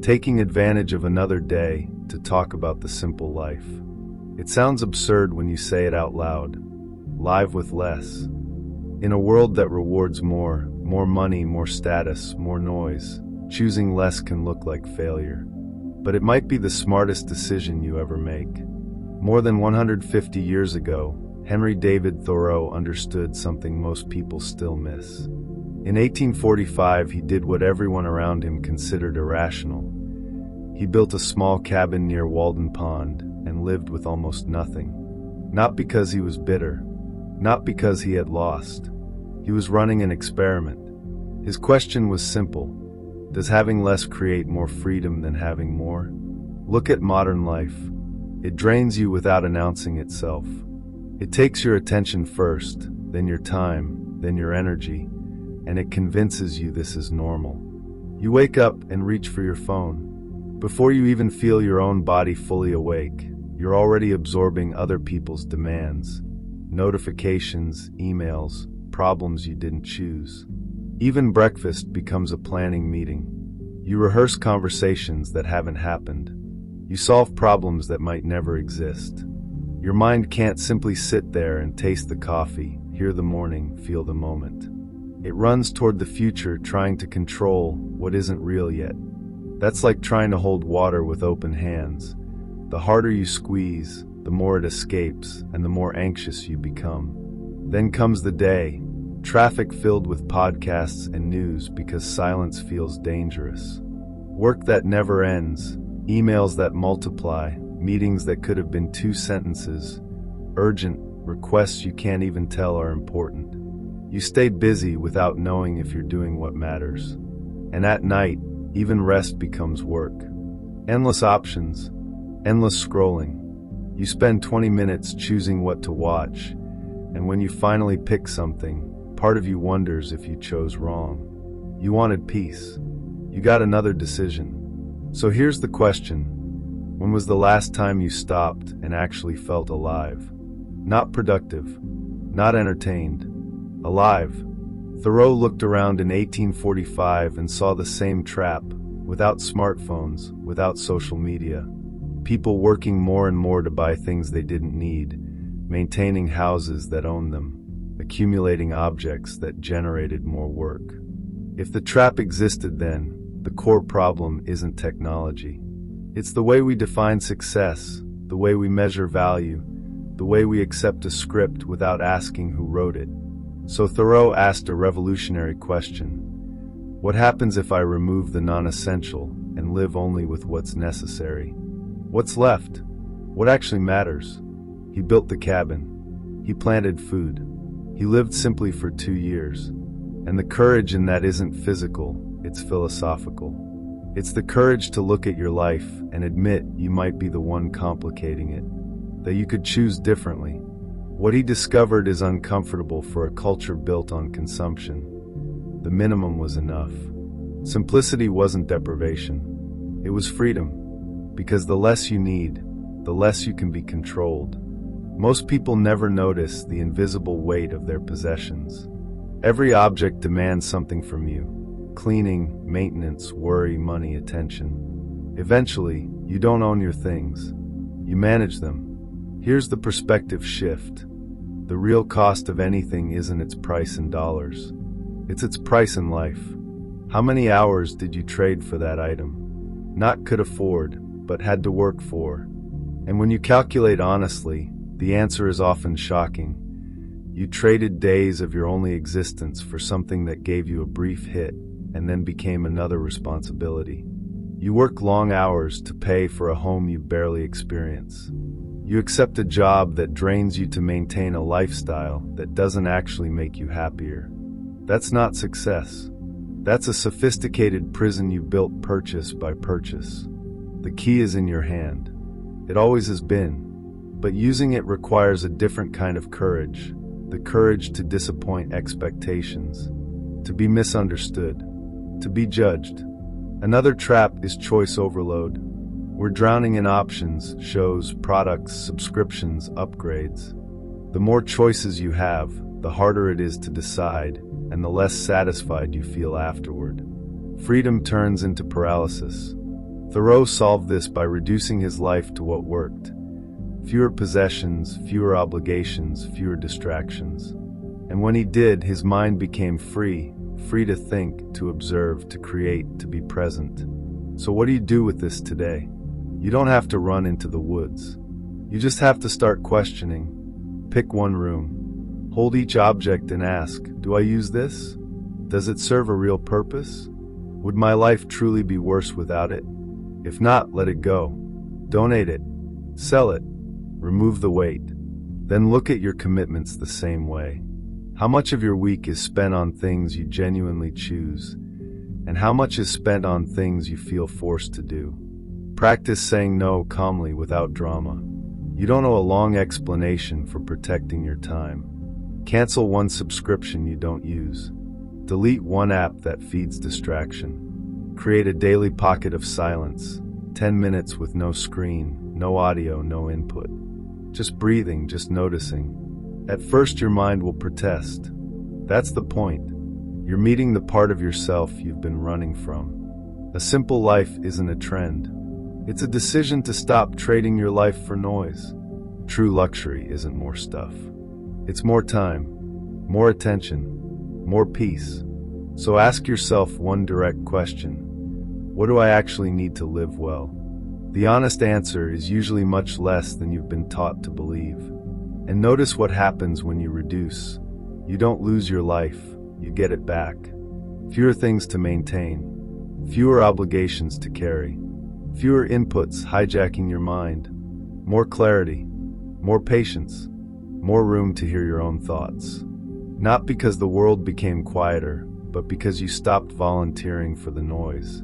taking advantage of another day to talk about the simple life. It sounds absurd when you say it out loud. Live with less. In a world that rewards more money, more status, more noise, choosing less can look like failure. But it might be the smartest decision you ever make. More than 150 years ago, Henry David Thoreau understood something most people still miss. In 1845, he did what everyone around him considered irrational. He built a small cabin near Walden Pond and lived with almost nothing. Not because he was bitter, not because he had lost. He was running an experiment. His question was simple. Does having less create more freedom than having more? Look at modern life. It drains you without announcing itself. It takes your attention first, then your time, then your energy, and it convinces you this is normal. You wake up and reach for your phone. Before you even feel your own body fully awake, you're already absorbing other people's demands, notifications, emails, problems you didn't choose. Even breakfast becomes a planning meeting. You rehearse conversations that haven't happened. You solve problems that might never exist. Your mind can't simply sit there and taste the coffee, hear the morning, feel the moment. It runs toward the future, trying to control what isn't real yet. That's like trying to hold water with open hands. The harder you squeeze, the more it escapes, and the more anxious you become. Then comes the day. Traffic filled with podcasts and news because silence feels dangerous. Work that never ends, emails that multiply, meetings that could have been 2 sentences, urgent requests you can't even tell are important. You stay busy without knowing if you're doing what matters. And at night, even rest becomes work. Endless options, endless scrolling. You spend 20 minutes choosing what to watch, and when you finally pick something, part of you wonders if you chose wrong. You wanted peace. You got another decision. So here's the question. When was the last time you stopped and actually felt alive? Not productive, not entertained, alive. Thoreau looked around in 1845 and saw the same trap, without smartphones, without social media. People working more and more to buy things they didn't need, maintaining houses that owned them, accumulating objects that generated more work. If the trap existed then, the core problem isn't technology. It's the way we define success, the way we measure value, the way we accept a script without asking who wrote it. So Thoreau asked a revolutionary question. What happens if I remove the non-essential and live only with what's necessary? What's left? What actually matters? He built the cabin. He planted food. He lived simply for 2 years. And the courage in that isn't physical, it's philosophical. It's the courage to look at your life and admit you might be the one complicating it, that you could choose differently. What he discovered is uncomfortable for a culture built on consumption. The minimum was enough. Simplicity wasn't deprivation. It was freedom. Because the less you need, the less you can be controlled. Most people never notice the invisible weight of their possessions. Every object demands something from you. Cleaning, maintenance, worry, money, attention. Eventually, you don't own your things. You manage them. Here's the perspective shift. The real cost of anything isn't its price in dollars. It's its price in life. How many hours did you trade for that item? Not could afford, but had to work for. And when you calculate honestly, the answer is often shocking. You traded days of your only existence for something that gave you a brief hit and then became another responsibility. You work long hours to pay for a home you barely experience. You accept a job that drains you to maintain a lifestyle that doesn't actually make you happier. That's not success. That's a sophisticated prison you built purchase by purchase. The key is in your hand. It always has been. But using it requires a different kind of courage. The courage to disappoint expectations, to be misunderstood, to be judged. Another trap is choice overload. We're drowning in options, shows, products, subscriptions, upgrades. The more choices you have, the harder it is to decide, and the less satisfied you feel afterward. Freedom turns into paralysis. Thoreau solved this by reducing his life to what worked. Fewer possessions, fewer obligations, fewer distractions. And when he did, his mind became free to think, to observe, to create, to be present. So what do you do with this today? You don't have to run into the woods. You just have to start questioning. Pick one room. Hold each object and ask, do I use this? Does it serve a real purpose? Would my life truly be worse without it? If not, let it go. Donate it. Sell it. Remove the weight. Then look at your commitments the same way. How much of your week is spent on things you genuinely choose, and how much is spent on things you feel forced to do? Practice saying no calmly without drama. You don't owe a long explanation for protecting your time. Cancel one subscription you don't use. Delete one app that feeds distraction. Create a daily pocket of silence, 10 minutes with no screen, no audio, no input. Just breathing, just noticing. At first your mind will protest. That's the point. You're meeting the part of yourself you've been running from. A simple life isn't a trend. It's a decision to stop trading your life for noise. True luxury isn't more stuff. It's more time, more attention, more peace. So ask yourself one direct question. What do I actually need to live well? The honest answer is usually much less than you've been taught to believe. And notice what happens when you reduce. You don't lose your life, you get it back. Fewer things to maintain, fewer obligations to carry, fewer inputs hijacking your mind, more clarity, more patience, more room to hear your own thoughts. Not because the world became quieter, but because you stopped volunteering for the noise.